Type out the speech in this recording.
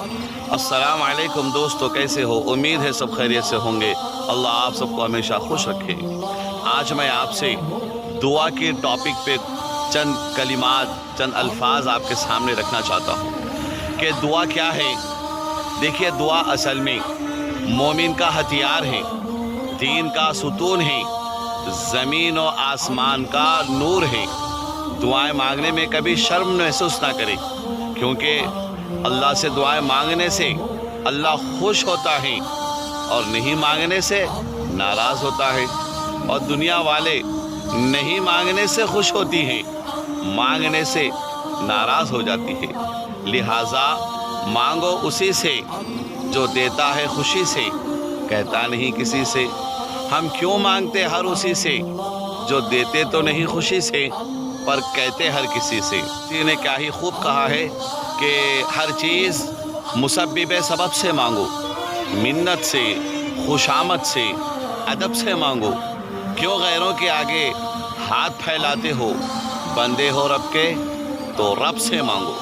अस्सलाम वालेकुम दोस्तों, कैसे हो? उम्मीद है सब खैरियत से होंगे। अल्लाह आप सबको हमेशा खुश रखे। आज मैं आपसे दुआ के टॉपिक पे चंद कलिमात, चंद अल्फाज आपके सामने रखना चाहता हूँ कि दुआ क्या है। देखिए, दुआ असल में मोमिन का हथियार है, दीन का सुतून है, ज़मीन और आसमान का नूर है। दुआएं मांगने में कभी शर्म महसूस ना करें, क्योंकि अल्लाह से दुआएं मांगने से अल्लाह खुश होता है और नहीं मांगने से नाराज़ होता है। और दुनिया वाले नहीं मांगने से खुश होती हैं, मांगने से नाराज़ हो जाती है। लिहाजा मांगो उसी से जो देता है खुशी से, कहता नहीं किसी से। हम क्यों मांगते हर उसी से जो देते तो नहीं खुशी से, पर कहते हर किसी से। किसी ने क्या ही खूब कहा है कि हर चीज़ मुसब्बिब सबब से मांगो, मिन्नत से, खुशामद से, अदब से मांगो। क्यों गैरों के आगे हाथ फैलाते हो? बंदे हो रब के तो रब से मांगो।